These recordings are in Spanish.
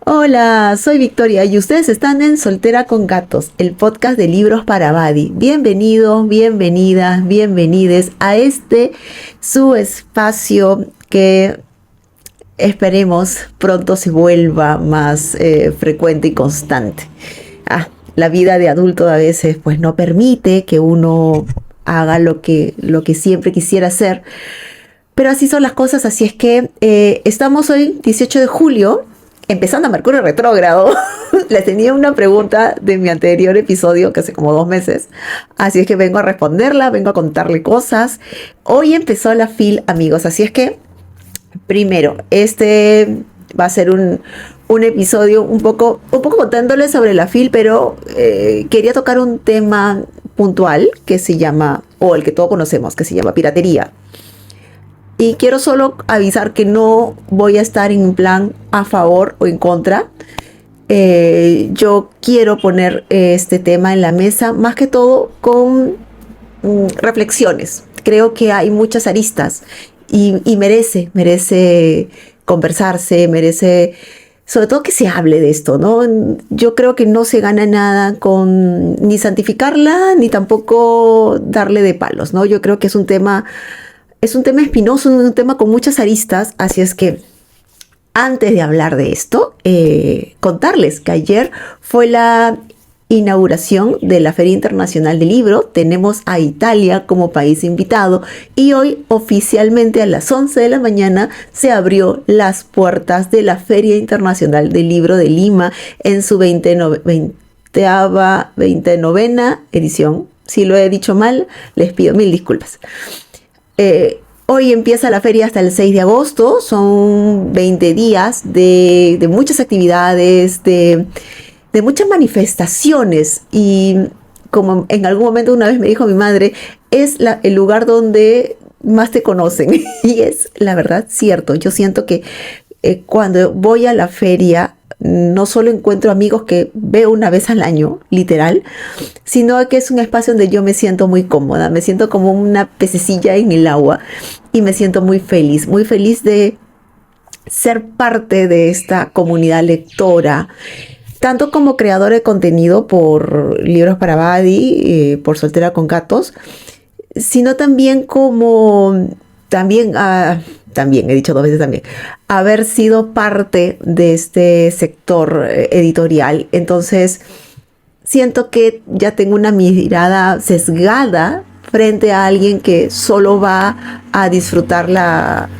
Hola, soy Victoria y ustedes están en Soltera con Gatos, el podcast de libros para Badi. Bienvenidos, bienvenidas, bienvenides a su espacio que esperemos pronto se vuelva más frecuente y constante. La vida de adulto a veces pues no permite que uno haga lo que siempre quisiera hacer, pero así son las cosas, así es que estamos hoy 18 de julio, empezando a Mercurio retrógrado. Les tenía una pregunta de mi anterior episodio, que hace como 2 meses. Así es que vengo a responderla, vengo a contarle cosas. Hoy empezó la FIL, amigos. Así es que, primero, este va a ser un episodio un poco contándoles sobre la FIL, pero quería tocar un tema puntual que se llama, o el que todos conocemos, que se llama piratería. Y quiero solo avisar que no voy a estar en plan a favor o en contra. Yo quiero poner este tema en la mesa, más que todo con reflexiones. Creo que hay muchas aristas y merece conversarse, merece sobre todo que se hable de esto, ¿no? Yo creo que no se gana nada con ni santificarla, ni tampoco darle de palos, ¿no? Yo creo que es un tema espinoso, un tema con muchas aristas, así es que antes de hablar de esto, contarles que ayer fue la inauguración de la Feria Internacional del Libro. Tenemos a Italia como país invitado y hoy oficialmente a las 11 de la mañana se abrió las puertas de la Feria Internacional del Libro de Lima en su 29ª edición. Si lo he dicho mal, les pido mil disculpas. Hoy empieza la feria hasta el 6 de agosto, son 20 días de muchas actividades, de muchas manifestaciones, y como en algún momento una vez me dijo mi madre, es el lugar donde más te conocen, y es la verdad cierto. Yo siento que cuando voy a la feria no solo encuentro amigos que veo una vez al año, literal, sino que es un espacio donde yo me siento muy cómoda, me siento como una pececilla en el agua y me siento muy feliz de ser parte de esta comunidad lectora, tanto como creadora de contenido por Libros para Badi, por Soltera con Gatos, sino también como también, he dicho 2 veces también, haber sido parte de este sector editorial. Entonces, siento que ya tengo una mirada sesgada frente a alguien que solo va a disfrutar la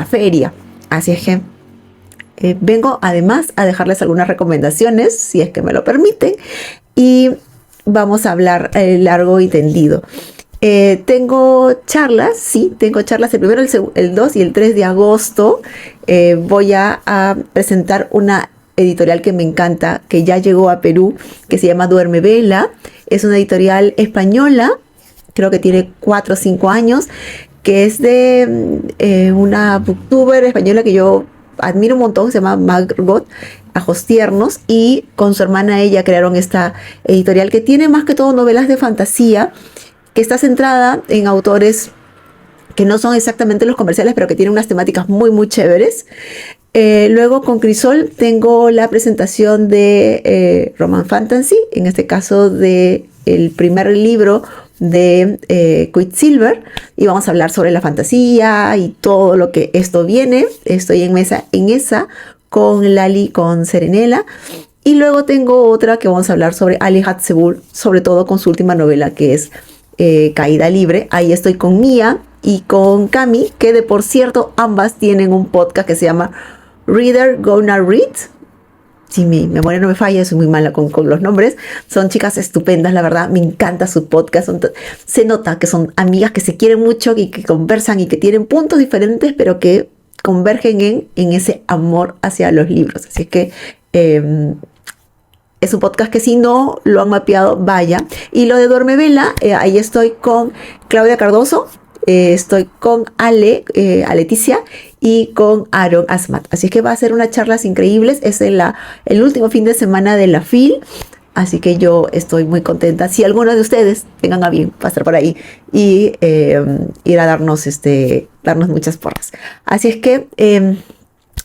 feria. Así es que vengo además a dejarles algunas recomendaciones, si es que me lo permiten, y vamos a hablar largo y tendido. Tengo charlas el 1, el 2 y el 3 de agosto. Voy a presentar una editorial que me encanta, que ya llegó a Perú, que se llama Duerme Vela. Es una editorial española, creo que tiene 4 o 5 años, que es de una booktuber española que yo admiro un montón, se llama Margot Ajostiernos, y con su hermana ella crearon esta editorial que tiene más que todo novelas de fantasía, que está centrada en autores que no son exactamente los comerciales, pero que tienen unas temáticas muy, muy chéveres. Luego con Crisol tengo la presentación de Roman Fantasy, en este caso de el primer libro de Quicksilver, y vamos a hablar sobre la fantasía y todo lo que esto viene. Estoy en esa con Lali, con Serenela. Y luego tengo otra que vamos a hablar sobre Ali Hatzebur, sobre todo con su última novela, que es Caída Libre. Ahí estoy con Mía y con Cami, que de por cierto ambas tienen un podcast que se llama Reader Gonna Read. Si mi memoria no me falla, soy muy mala con los nombres. Son chicas estupendas, la verdad, me encanta su podcast. Se nota que son amigas que se quieren mucho y que conversan y que tienen puntos diferentes, pero que convergen en ese amor hacia los libros. Así es que es un podcast que si no lo han mapeado, vaya. Y lo de Duerme Vela, ahí estoy con Claudia Cardoso, estoy con Leticia y con Aaron Asmat. Así es que va a ser unas charlas increíbles. Es el último fin de semana de la FIL. Así que yo estoy muy contenta. Si alguno de ustedes tengan a bien pasar por ahí y ir a darnos muchas porras. Así es que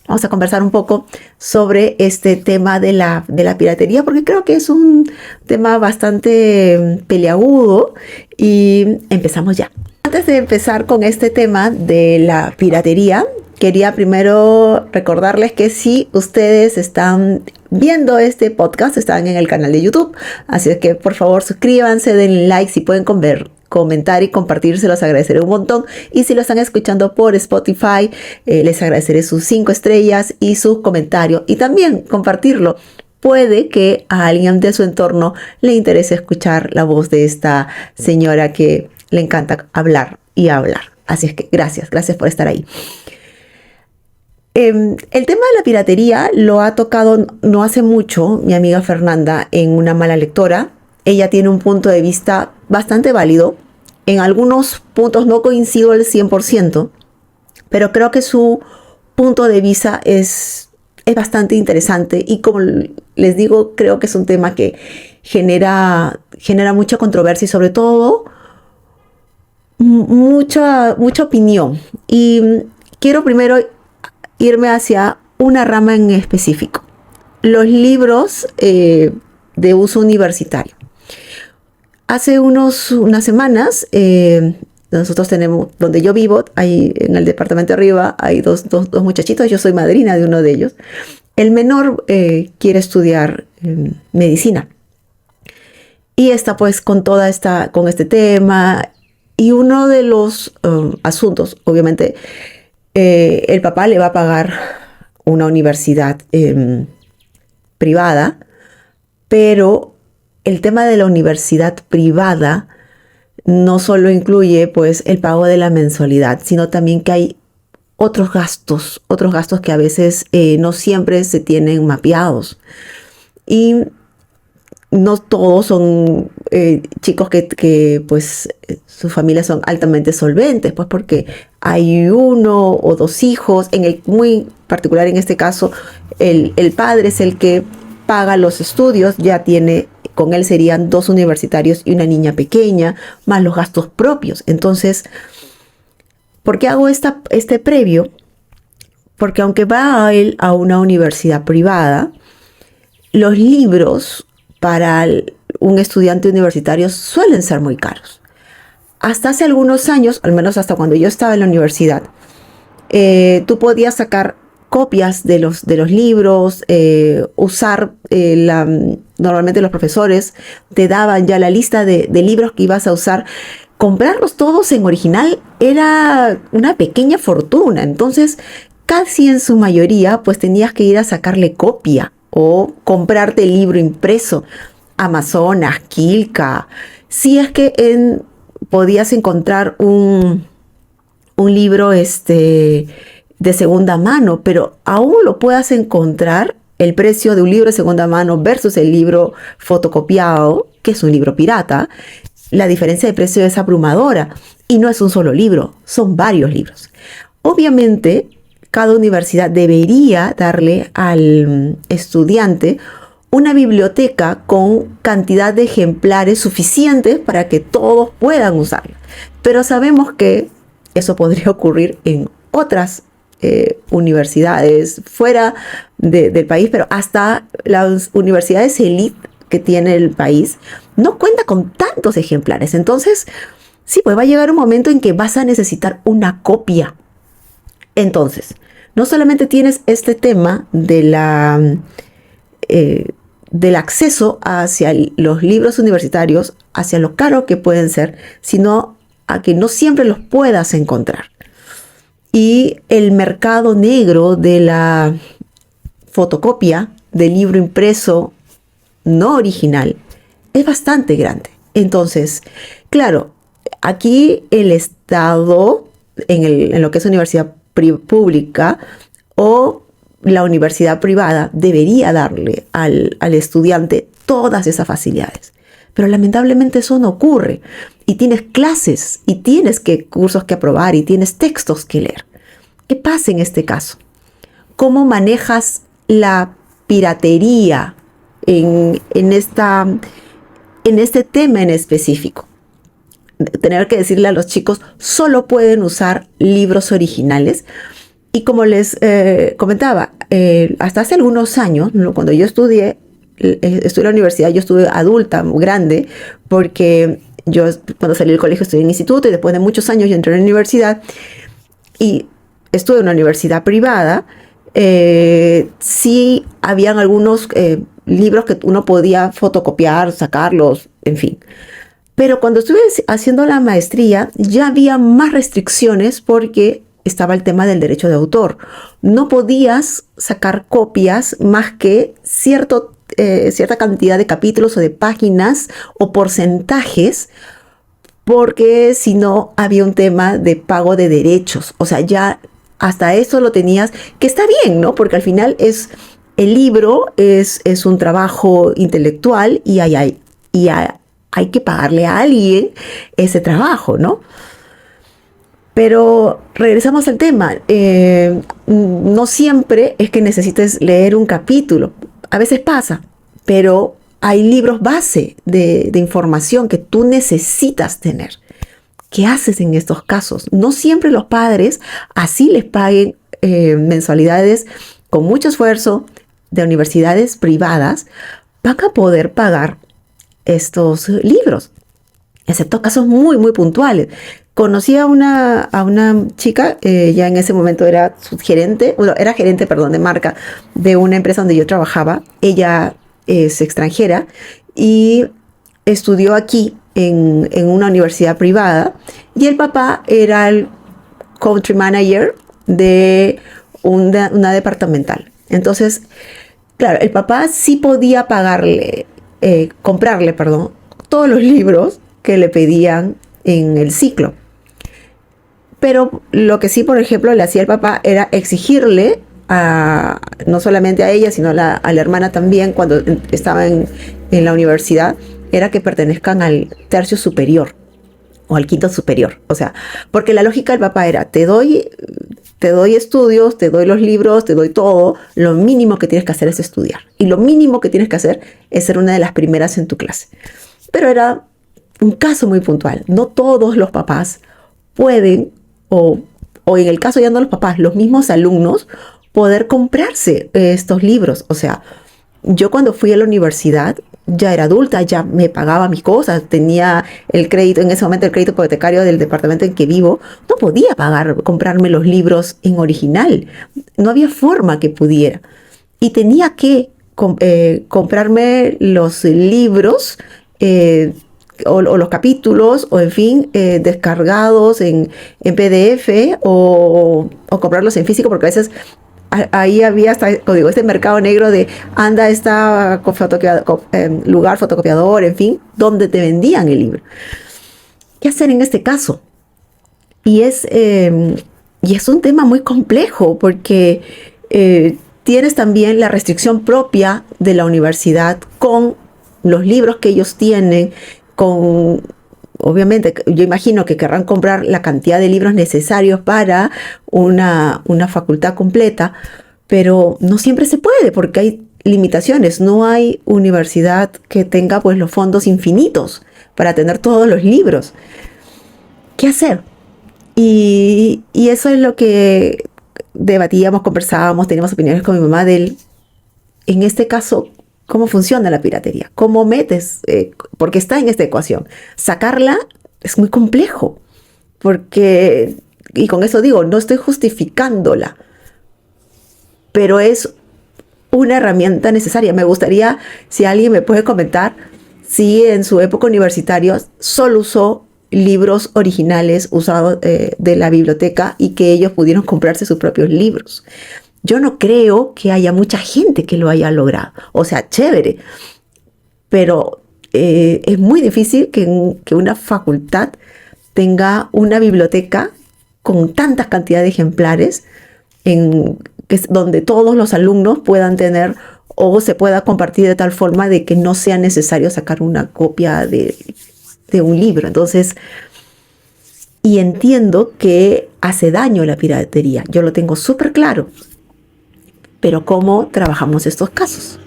Vamos a conversar un poco sobre este tema de la piratería, porque creo que es un tema bastante peliagudo y empezamos ya. Antes de empezar con este tema de la piratería, quería primero recordarles que si ustedes están viendo este podcast, están en el canal de YouTube, así es que por favor suscríbanse, denle like, si pueden comentar y compartir, se los agradeceré un montón. Y si lo están escuchando por Spotify, les agradeceré sus 5 estrellas y sus comentarios. Y también compartirlo. Puede que a alguien de su entorno le interese escuchar la voz de esta señora que le encanta hablar y hablar. Así es que gracias por estar ahí. El tema de la piratería lo ha tocado no hace mucho mi amiga Fernanda en Una mala lectora. Ella tiene un punto de vista bastante válido. En algunos puntos no coincido al 100%, pero creo que su punto de vista es bastante interesante y, como les digo, creo que es un tema que genera mucha controversia y sobre todo mucha opinión. Y quiero primero irme hacia una rama en específico: los libros de uso universitario. Hace unas semanas, nosotros tenemos, donde yo vivo, ahí en el departamento de arriba, hay dos muchachitos. Yo soy madrina de uno de ellos. El menor quiere estudiar medicina y está pues con este tema. Y uno de los asuntos, obviamente, el papá le va a pagar una universidad privada, pero el tema de la universidad privada no solo incluye pues el pago de la mensualidad, sino también que hay otros gastos que a veces no siempre se tienen mapeados. Y no todos son chicos que pues sus familias son altamente solventes, pues porque hay uno o dos hijos. Muy particular en este caso, el padre es el que paga los estudios, con él serían 2 universitarios y una niña pequeña, más los gastos propios. Entonces, ¿por qué hago este previo? Porque aunque va él a una universidad privada, los libros para un estudiante universitario suelen ser muy caros. Hasta hace algunos años, al menos hasta cuando yo estaba en la universidad, tú podías sacar copias de los libros, usar normalmente los profesores te daban ya la lista de libros que ibas a usar. Comprarlos todos en original era una pequeña fortuna. Entonces, casi en su mayoría, pues tenías que ir a sacarle copia o comprarte el libro impreso. Amazonas, Quilca. Si es que podías encontrar un libro de segunda mano, pero aún lo puedas encontrar, el precio de un libro de segunda mano versus el libro fotocopiado, que es un libro pirata, la diferencia de precio es abrumadora. Y no es un solo libro, son varios libros. Obviamente, cada universidad debería darle al estudiante una biblioteca con cantidad de ejemplares suficientes para que todos puedan usarla. Pero sabemos que eso podría ocurrir en otras universidades fuera del país, pero hasta las universidades elite que tiene el país no cuenta con tantos ejemplares. Entonces, sí, pues va a llegar un momento en que vas a necesitar una copia. Entonces, no solamente tienes este tema del acceso hacia los libros universitarios, hacia lo caro que pueden ser, sino a que no siempre los puedas encontrar. Y el mercado negro de la fotocopia del libro impreso no original es bastante grande. Entonces, claro, aquí el Estado, en lo que es universidad pública o la universidad privada, debería darle al estudiante todas esas facilidades. Pero lamentablemente eso no ocurre. Y tienes clases, y tienes cursos que aprobar, y tienes textos que leer. ¿Qué pasa en este caso? ¿Cómo manejas la piratería en este tema en específico? Tener que decirle a los chicos, solo pueden usar libros originales. Y como les comentaba, hasta hace algunos años, ¿no? Cuando yo estudié en la universidad, yo estuve adulta, grande, porque yo cuando salí del colegio estudié en instituto y después de muchos años yo entré en la universidad y estuve en una universidad privada. Sí habían algunos libros que uno podía fotocopiar, sacarlos, en fin. Pero cuando estuve haciendo la maestría ya había más restricciones porque estaba el tema del derecho de autor. No podías sacar copias más que cierta cantidad de capítulos o de páginas o porcentajes, porque si no había un tema de pago de derechos. O sea, ya hasta eso lo tenías, que está bien, ¿no? Porque al final el libro es un trabajo intelectual y hay que pagarle a alguien ese trabajo, ¿no? Pero regresamos al tema. No siempre es que necesites leer un capítulo. A veces pasa, pero hay libros base de información que tú necesitas tener. ¿Qué haces en estos casos? No siempre los padres así les paguen mensualidades con mucho esfuerzo de universidades privadas van a poder pagar estos libros, excepto casos muy, muy puntuales. Conocí a una chica, ya en ese momento era subgerente, bueno, era gerente, perdón, de marca de una empresa donde yo trabajaba. Ella es extranjera y estudió aquí en una universidad privada y el papá era el country manager de una departamental. Entonces, claro, el papá sí podía comprarle, perdón, todos los libros que le pedían en el ciclo. Pero lo que sí, por ejemplo, le hacía el papá era exigirle no solamente a ella, sino a la hermana también, cuando estaba en la universidad, era que pertenezcan al tercio superior o al quinto superior. O sea, porque la lógica del papá era, te doy estudios, te doy los libros, te doy todo, lo mínimo que tienes que hacer es estudiar. Y lo mínimo que tienes que hacer es ser una de las primeras en tu clase. Pero era un caso muy puntual. No todos los papás pueden, o en el caso ya no los papás, los mismos alumnos, poder comprarse estos libros. O sea, yo cuando fui a la universidad, ya era adulta, ya me pagaba mis cosas, tenía el crédito, en ese momento el crédito hipotecario del departamento en que vivo, no podía comprarme los libros en original, no había forma que pudiera. Y tenía que comprarme los libros o los capítulos, o en fin, descargados en PDF o comprarlos en físico, porque a veces ahí había hasta, como digo, este mercado negro de anda esta lugar fotocopiador, en fin, donde te vendían el libro. ¿Qué hacer en este caso? Y es un tema muy complejo porque tienes también la restricción propia de la universidad con los libros que ellos tienen, obviamente, yo imagino que querrán comprar la cantidad de libros necesarios para una facultad completa, pero no siempre se puede porque hay limitaciones. No hay universidad que tenga pues los fondos infinitos para tener todos los libros. ¿Qué hacer? Y eso es lo que debatíamos, conversábamos, teníamos opiniones con mi mamá en este caso, ¿cómo funciona la piratería? ¿Cómo metes? Porque está en esta ecuación. Sacarla es muy complejo. Porque, y con eso digo, no estoy justificándola, pero es una herramienta necesaria. Me gustaría, si alguien me puede comentar, si en su época universitaria solo usó libros originales usados de la biblioteca y que ellos pudieron comprarse sus propios libros. Yo no creo que haya mucha gente que lo haya logrado. O sea, chévere, pero es muy difícil que una facultad tenga una biblioteca con tantas cantidades de ejemplares donde todos los alumnos puedan tener o se pueda compartir de tal forma de que no sea necesario sacar una copia de un libro. Entonces, y entiendo que hace daño la piratería. Yo lo tengo súper claro. Pero ¿cómo trabajamos estos casos?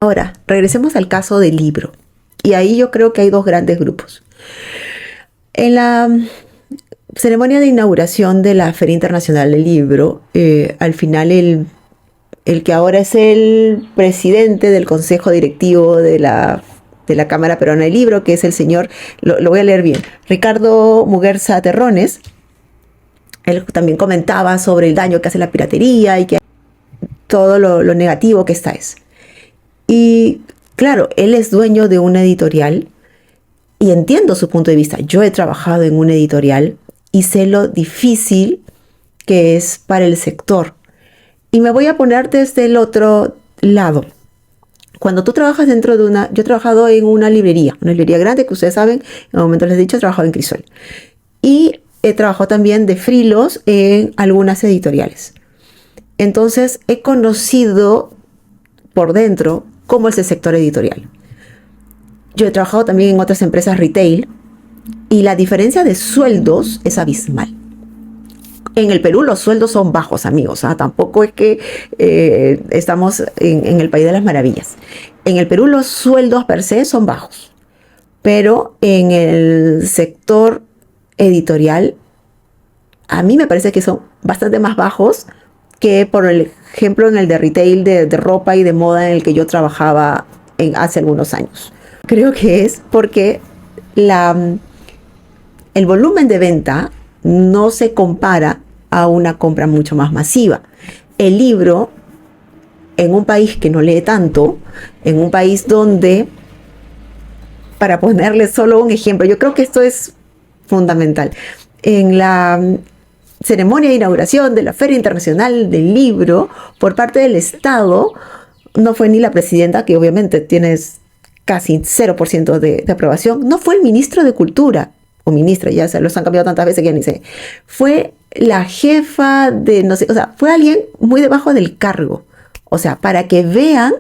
Ahora, regresemos al caso del libro. Y ahí yo creo que hay dos grandes grupos. ceremonia de inauguración de la Feria Internacional del Libro, al final el que ahora es el presidente del Consejo Directivo de la Cámara Peruana del Libro, que es el señor, lo voy a leer bien, Ricardo Muguerza Terrones, él también comentaba sobre el daño que hace la piratería y que todo lo negativo que esta es. Y claro, él es dueño de una editorial y entiendo su punto de vista. Yo he trabajado en una editorial y sé lo difícil que es para el sector. Y me voy a poner desde el otro lado. Cuando tú trabajas dentro de yo he trabajado en una librería grande que ustedes saben, en el momento les he dicho, he trabajado en Crisol. Y he trabajado también de freelos en algunas editoriales. Entonces he conocido por dentro cómo es el sector editorial. Yo he trabajado también en otras empresas retail y la diferencia de sueldos es abismal. En el Perú los sueldos son bajos, amigos. Tampoco es que estamos en el país de las maravillas. En el Perú los sueldos per se son bajos, pero en el sector editorial a mí me parece que son bastante más bajos que, por ejemplo, en el de retail de ropa y de moda en el que yo trabajaba hace algunos años. Creo que es porque el volumen de venta no se compara a una compra mucho más masiva. El libro, en un país que no lee tanto, en un país donde, para ponerle solo un ejemplo, yo creo que esto es fundamental. En la ceremonia de inauguración de la Feria Internacional del Libro, por parte del Estado, no fue ni la presidenta, que obviamente tiene casi 0% de aprobación, no fue el ministro de Cultura, o ministra, ya se los han cambiado tantas veces que ya ni sé, fue la jefa de, no sé, o sea, fue alguien muy debajo del cargo, o sea, para que vean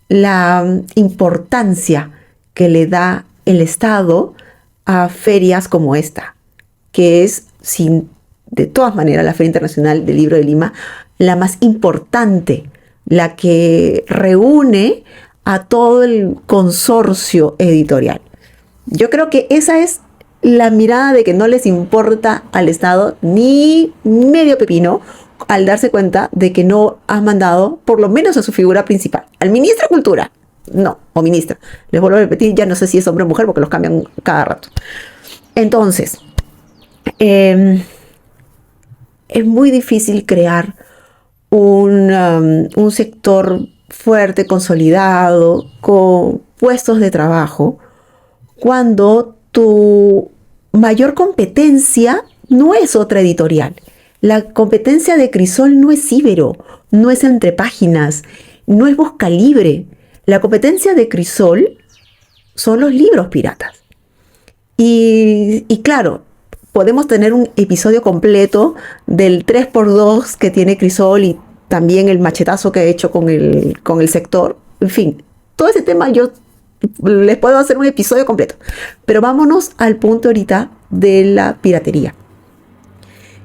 la importancia que le da el Estado a ferias como esta, que es, de todas maneras, la Feria Internacional del Libro de Lima, la más importante, la que reúne a todo el consorcio editorial. Yo creo que esa es la mirada de que no les importa al Estado ni medio pepino al darse cuenta de que no ha mandado por lo menos a su figura principal, al ministro de Cultura, no, o ministra. Les vuelvo a repetir, ya no sé si es hombre o mujer porque los cambian cada rato. Entonces, es muy difícil crear un sector fuerte, consolidado, con puestos de trabajo, cuando tu mayor competencia no es otra editorial. La competencia de Crisol no es Ibero, no es Entre Páginas, no es Busca Libre. La competencia de Crisol son los libros piratas. Y claro, podemos tener un episodio completo del 3x2 que tiene Crisol y también el machetazo que ha hecho con el sector. En fin, todo ese tema yo les puedo hacer un episodio completo. Pero vámonos al punto ahorita de la piratería.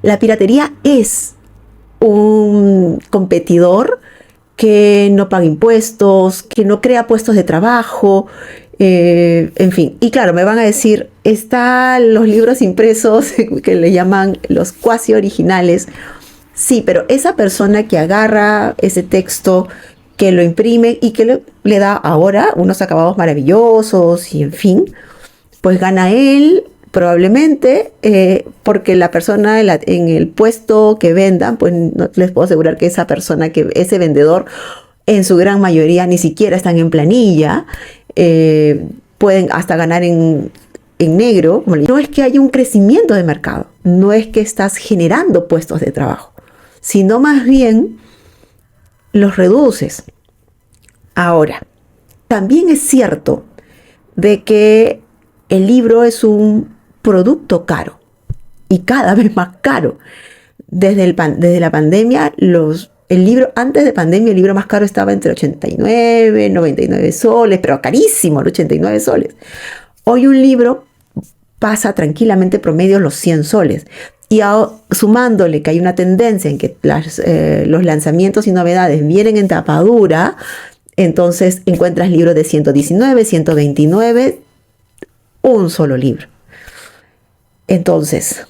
La piratería es un competidor que no paga impuestos, que no crea puestos de trabajo, en fin. Y claro, me van a decir, están los libros impresos que le llaman los cuasi originales. Sí, pero esa persona que agarra ese texto, que lo imprime y que le da ahora unos acabados maravillosos y en fin, pues gana él probablemente, porque la persona en el puesto que vendan, pues no les puedo asegurar que esa persona, que ese vendedor, en su gran mayoría ni siquiera están en planilla, pueden hasta ganar en negro. No es que haya un crecimiento de mercado, no es que estás generando puestos de trabajo, sino más bien los reduces. Ahora, también es cierto de que el libro es un producto caro y cada vez más caro. Desde la pandemia, el libro, antes de pandemia, el libro más caro estaba entre 89, 99 soles, pero carísimo, 89 soles. Hoy un libro pasa tranquilamente promedio los 100 soles. Y sumándole que hay una tendencia en que los lanzamientos y novedades vienen en tapadura, entonces encuentras libros de 119, 129, un solo libro. Entonces,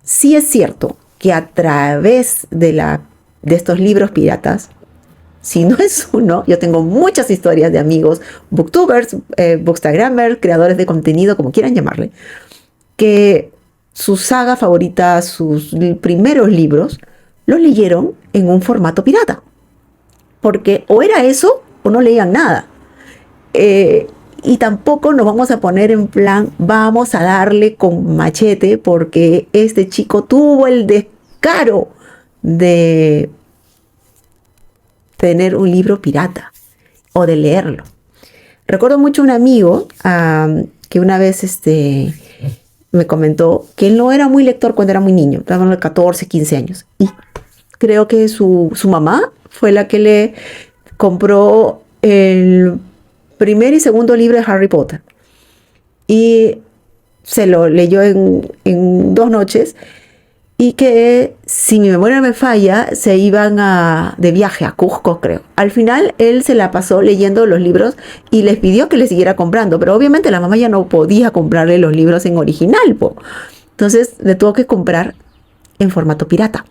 Sí es cierto que a través de estos libros piratas, si no es uno, yo tengo muchas historias de amigos, booktubers, bookstagrammers, creadores de contenido, como quieran llamarle, que su saga favorita, sus primeros libros, los leyeron en un formato pirata. Porque o era eso o no leían nada. Y tampoco nos vamos a poner en plan, vamos a darle con machete porque este chico tuvo el descaro de tener un libro pirata o de leerlo. Recuerdo mucho un amigo que una vez me comentó que él no era muy lector cuando era muy niño, estaba de 14, 15 años. Y creo que su mamá fue la que le compró el primer y segundo libro de Harry Potter. Y se lo leyó en 2 noches. Y que, si mi memoria me falla, se iban de viaje a Cusco, creo. Al final, él se la pasó leyendo los libros y les pidió que le siguiera comprando. Pero obviamente la mamá ya no podía comprarle los libros en original, po. Entonces, le tuvo que comprar en formato pirata.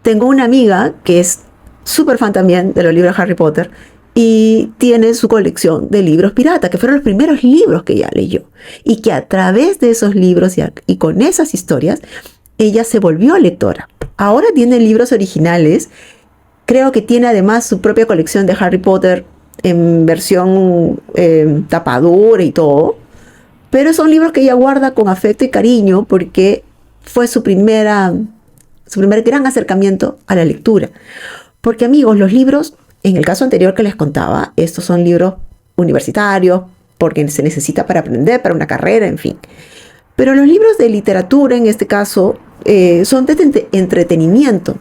Tengo una amiga que es súper fan también de los libros de Harry Potter y tiene su colección de libros pirata, que fueron los primeros libros que ella leyó. Y que a través de esos libros y con esas historias, ella se volvió lectora. Ahora tiene libros originales. Creo que tiene además su propia colección de Harry Potter en versión tapadura y todo. Pero son libros que ella guarda con afecto y cariño porque fue su primer gran acercamiento a la lectura. Porque, amigos, los libros, en el caso anterior que les contaba, estos son libros universitarios porque se necesita para aprender, para una carrera, en fin. Pero los libros de literatura, en este caso, son de entretenimiento.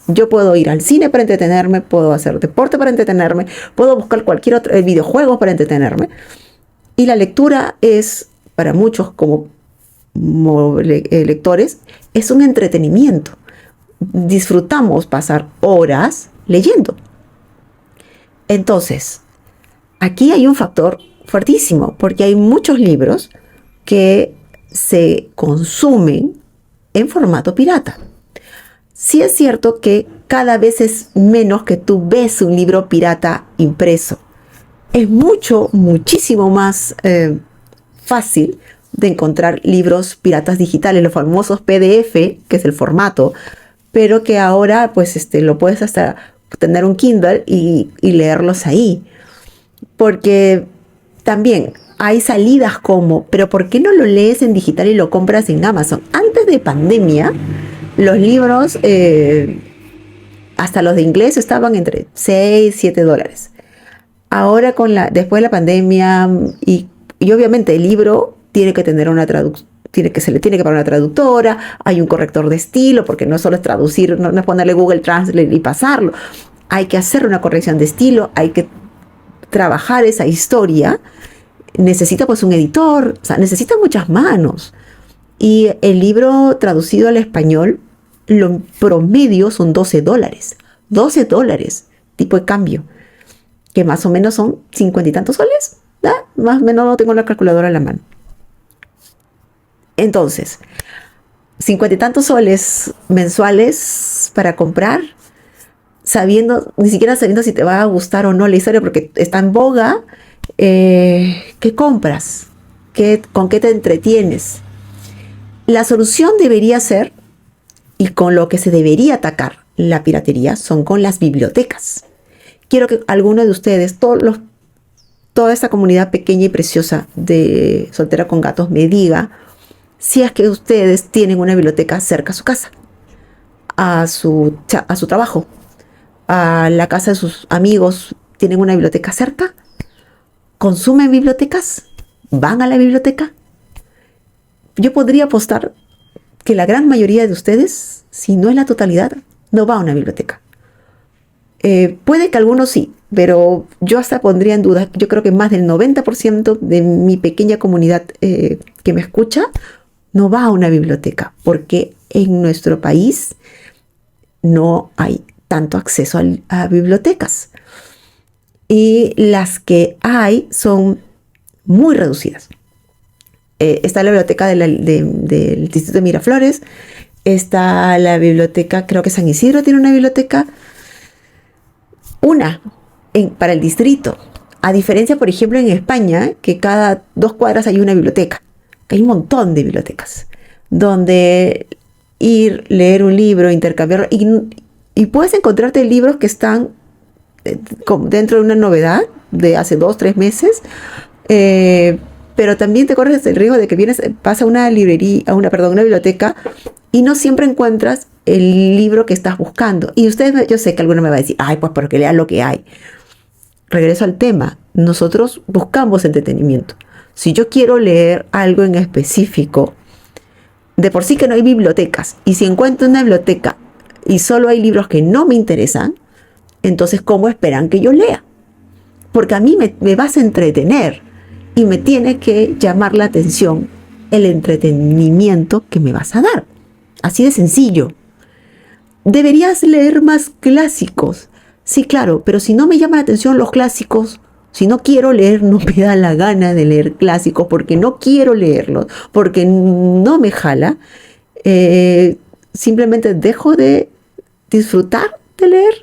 Yo puedo ir al cine para entretenerme, puedo hacer deporte para entretenerme, puedo buscar cualquier otro videojuego para entretenerme. Y la lectura es, para muchos como lectores, es un entretenimiento. Disfrutamos pasar horas leyendo. Entonces, aquí hay un factor fuertísimo, porque hay muchos libros que se consumen en formato pirata. Sí es cierto que cada vez es menos que tú ves un libro pirata impreso. Es muchísimo más fácil de encontrar libros piratas digitales, los famosos PDF, que es el formato, pero que ahora pues lo puedes hasta tener un Kindle y leerlos ahí. Porque también hay salidas como, pero ¿por qué no lo lees en digital y lo compras en Amazon? Antes de pandemia, los libros, hasta los de inglés, estaban entre 6, 7 dólares. Ahora, después de la pandemia, y obviamente el libro tiene que tener una traducción, se le tiene que pagar una traductora, hay un corrector de estilo, porque no solo es traducir, no es ponerle Google Translate y pasarlo. Hay que hacer una corrección de estilo, hay que trabajar esa historia. Necesita pues un editor, o sea, necesita muchas manos. Y el libro traducido al español, lo promedio son 12 dólares. 12 dólares, tipo de cambio, que más o menos son 50 y tantos soles. Más o menos, no tengo la calculadora en la mano. Entonces, 50 y tantos soles mensuales para comprar, ni siquiera sabiendo si te va a gustar o no la historia, porque está en boga. ¿Qué compras? ¿Con qué te entretienes? La solución debería ser, y con lo que se debería atacar la piratería, son con las bibliotecas. Quiero que alguno de ustedes, toda esta comunidad pequeña y preciosa de Soltera con Gatos, me diga si es que ustedes tienen una biblioteca cerca a su casa, a su trabajo, a la casa de sus amigos. ¿Tienen una biblioteca cerca? ¿Consumen bibliotecas? ¿Van a la biblioteca? Yo podría apostar que la gran mayoría de ustedes, si no es la totalidad, no va a una biblioteca. Puede que algunos sí, pero yo hasta pondría en duda, yo creo que más del 90% de mi pequeña comunidad que me escucha no va a una biblioteca, porque en nuestro país no hay tanto acceso a bibliotecas. Y las que hay son muy reducidas. Está la biblioteca del distrito de Miraflores, está la biblioteca, creo que San Isidro tiene una biblioteca, para el distrito. A diferencia, por ejemplo, en España, que cada 2 cuadras hay una biblioteca. Hay un montón de bibliotecas donde ir, leer un libro, intercambiarlo, y puedes encontrarte libros que están dentro de una novedad de hace 2-3 meses, pero también te corres el riesgo de que pasa a una librería, una biblioteca, y no siempre encuentras el libro que estás buscando. Y yo sé que alguno me va a decir, ay, pues porque lea lo que hay. Regreso al tema, nosotros buscamos entretenimiento. Si yo quiero leer algo en específico, de por sí que no hay bibliotecas, y si encuentro una biblioteca y solo hay libros que no me interesan, entonces ¿cómo esperan que yo lea? Porque a mí me vas a entretener y me tiene que llamar la atención el entretenimiento que me vas a dar. Así de sencillo. Deberías leer más clásicos. Sí, claro, pero si no me llaman la atención los clásicos, si no quiero leer, no me da la gana de leer clásicos porque no quiero leerlos, porque no me jala, simplemente dejo de disfrutar de leer.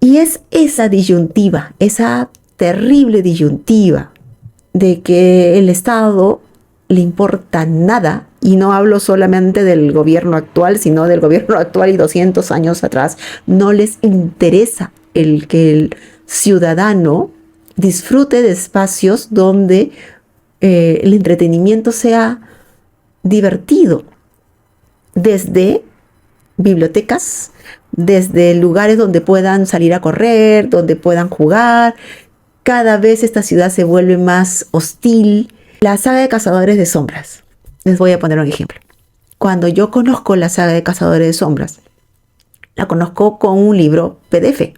Y es esa disyuntiva, esa terrible disyuntiva de que el Estado le importa nada, y no hablo solamente del gobierno actual, sino del gobierno actual y 200 años atrás, no les interesa el que el ciudadano disfrute de espacios donde el entretenimiento sea divertido, desde bibliotecas, desde lugares donde puedan salir a correr, donde puedan jugar. Cada vez esta ciudad se vuelve más hostil. La saga de Cazadores de Sombras. Les voy a poner un ejemplo. Cuando yo conozco la saga de Cazadores de Sombras, la conozco con un libro PDF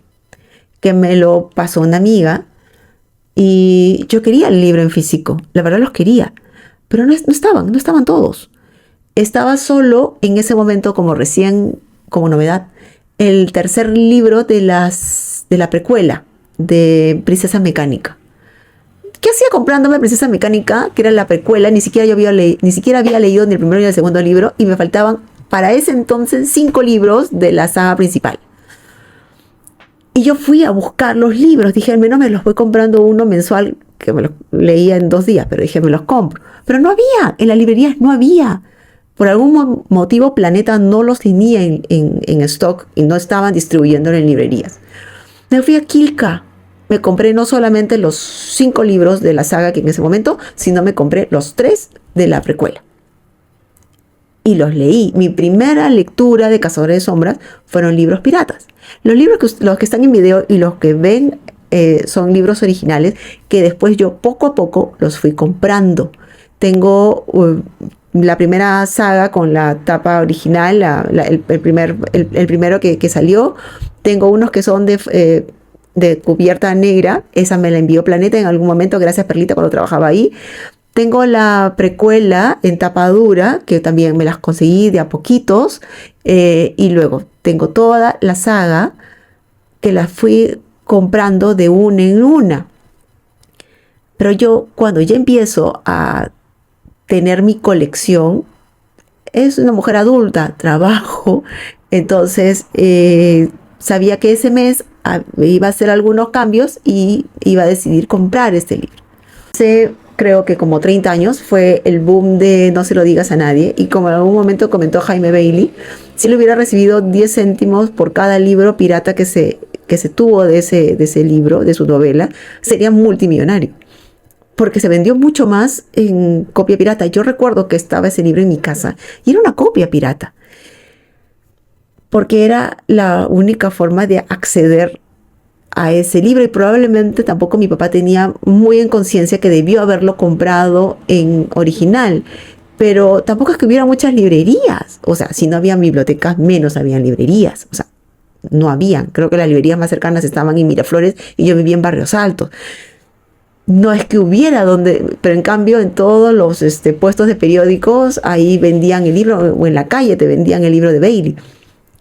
que me lo pasó una amiga, y yo quería el libro en físico. La verdad los quería, pero no estaban todos. Estaba solo en ese momento, como novedad, el tercer libro de la precuela de Princesa Mecánica. ¿Qué hacía comprándome Princesa Mecánica, que era la precuela? Ni siquiera había leído ni el primero ni el segundo libro, y me faltaban para ese entonces 5 libros de la saga principal. Y yo fui a buscar los libros. Dije, al menos me los voy comprando uno mensual, que me los leía en 2 días, pero dije, me los compro. Pero no había, en las librerías no había. Por algún motivo Planeta no los tenía en stock y no estaban distribuyéndolo en librerías. Me fui a Quilca. Me compré no solamente los 5 libros de la saga que en ese momento, sino me compré los 3 de la precuela. Y los leí. Mi primera lectura de Cazadores de Sombras fueron libros piratas. Los que están en video y los que ven son libros originales que después yo poco a poco los fui comprando. Tengo la primera saga con la tapa original, el primero que salió. Tengo unos que son de cubierta negra. Esa me la envió Planeta en algún momento, gracias Perlita cuando trabajaba ahí. Tengo la precuela en tapa dura, que también me las conseguí de a poquitos, y luego tengo toda la saga que la fui comprando de una en una. Pero yo, cuando ya empiezo a tener mi colección, es una mujer adulta, trabajo, entonces sabía que ese mes iba a hacer algunos cambios y iba a decidir comprar este libro. Creo que como 30 años fue el boom de No se lo digas a nadie, y como en algún momento comentó Jaime Bailey, si le hubiera recibido 10 céntimos por cada libro pirata que se tuvo de ese libro, de su novela, sería multimillonario, porque se vendió mucho más en copia pirata. Yo recuerdo que estaba ese libro en mi casa y era una copia pirata, porque era la única forma de acceder a ese libro, y probablemente tampoco mi papá tenía muy en conciencia que debió haberlo comprado en original, pero tampoco es que hubiera muchas librerías. O sea, si no había bibliotecas, menos habían librerías. O sea, no habían. Creo que las librerías más cercanas estaban en Miraflores y yo vivía en Barrios Altos. No es que hubiera pero en cambio en todos los puestos de periódicos ahí vendían el libro, o en la calle te vendían el libro de Bailey.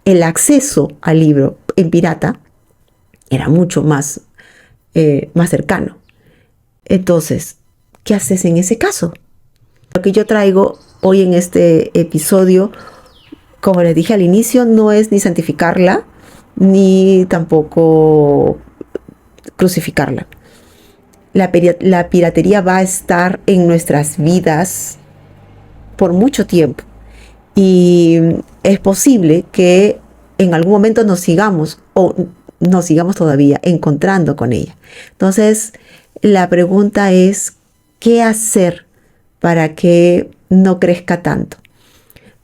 El acceso al libro en pirata era mucho más cercano. Entonces, ¿qué haces en ese caso? Lo que yo traigo hoy en este episodio, como les dije al inicio, no es ni santificarla, ni tampoco crucificarla. La piratería va a estar en nuestras vidas por mucho tiempo. Y es posible que en algún momento nos sigamos todavía encontrando con ella. Entonces, la pregunta es, ¿qué hacer para que no crezca tanto?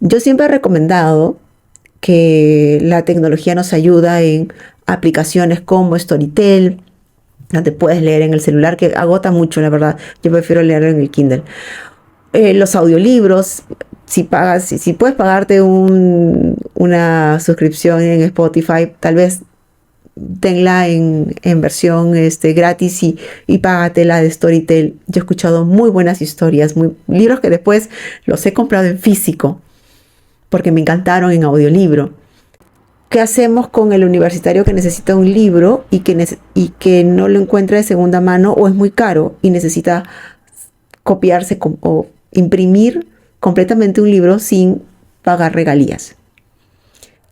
Yo siempre he recomendado que la tecnología nos ayuda en aplicaciones como Storytel, donde puedes leer en el celular, que agota mucho, la verdad. Yo prefiero leer en el Kindle. Los audiolibros, si puedes pagarte una suscripción en Spotify, tal vez tenla en versión gratis y págatela de Storytel. Yo he escuchado muy buenas historias, libros que después los he comprado en físico porque me encantaron en audiolibro. ¿Qué hacemos con el universitario que necesita un libro y que no lo encuentra de segunda mano o es muy caro y necesita copiarse o imprimir completamente un libro sin pagar regalías?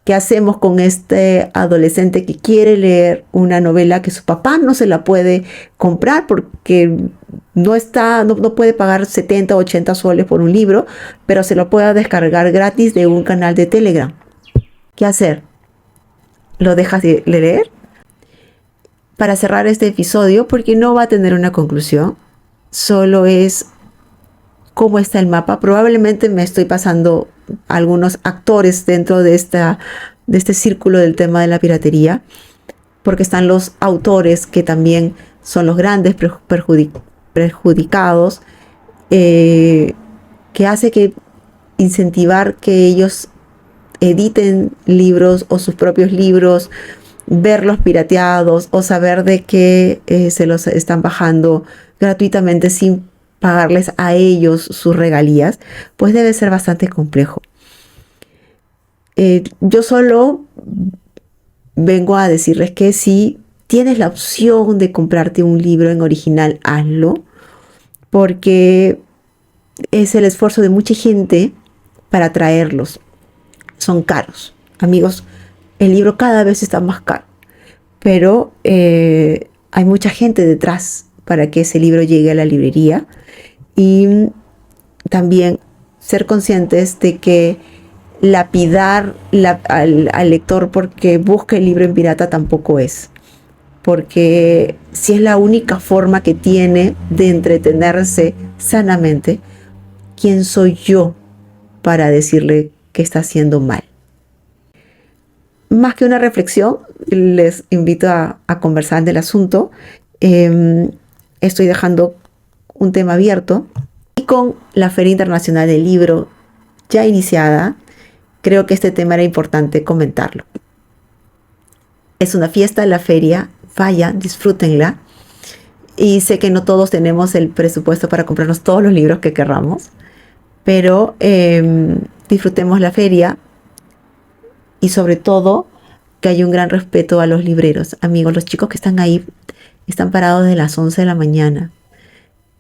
¿Qué hacemos con este adolescente que quiere leer una novela que su papá no se la puede comprar porque no puede pagar 70 o 80 soles por un libro, pero se lo puede descargar gratis de un canal de Telegram? ¿Qué hacer? ¿Lo dejas de leer? Para cerrar este episodio, porque no va a tener una conclusión, solo es cómo está el mapa. Probablemente me estoy pasando algunos actores dentro de este círculo del tema de la piratería, porque están los autores que también son los grandes perjudicados, que hace que incentivar que ellos editen libros o sus propios libros, verlos pirateados o saber de que se los están bajando gratuitamente sin pagarles a ellos sus regalías, pues debe ser bastante complejo. Yo solo vengo a decirles que si tienes la opción de comprarte un libro en original, hazlo, porque es el esfuerzo de mucha gente para traerlos. Son caros, amigos. El libro cada vez está más caro, pero hay mucha gente detrás para que ese libro llegue a la librería. Y también ser conscientes de que lapidar al lector porque busca el libro en pirata tampoco es. Porque si es la única forma que tiene de entretenerse sanamente, ¿quién soy yo para decirle que está haciendo mal? Más que una reflexión, les invito a conversar del asunto. Estoy dejando un tema abierto y con la Feria Internacional del Libro ya iniciada, creo que este tema era importante comentarlo. Es una fiesta, la feria, vayan, disfrútenla, y sé que no todos tenemos el presupuesto para comprarnos todos los libros que querramos, pero disfrutemos la feria y sobre todo que haya un gran respeto a los libreros. Amigos, los chicos que están ahí están parados desde las 11 de la mañana.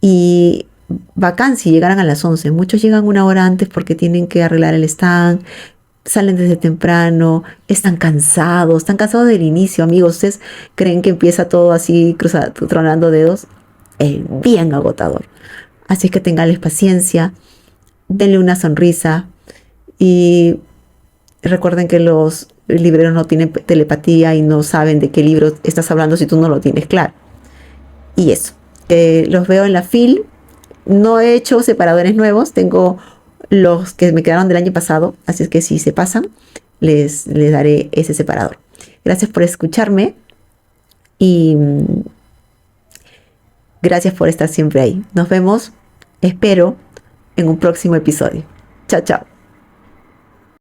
Y bacán si llegaran a las 11. Muchos llegan una hora antes porque tienen que arreglar el stand, salen desde temprano, están cansados del inicio, amigos. ¿Ustedes creen que empieza todo así, tronando dedos? Es bien agotador. Así que tenganles paciencia, denle una sonrisa y recuerden que los libreros no tienen telepatía y no saben de qué libro estás hablando si tú no lo tienes claro. Y eso. Los veo en la FIL. No he hecho separadores nuevos, tengo los que me quedaron del año pasado, así es que si se pasan, les daré ese separador. Gracias por escucharme y gracias por estar siempre ahí. Nos vemos, espero, en un próximo episodio. Chao, chao.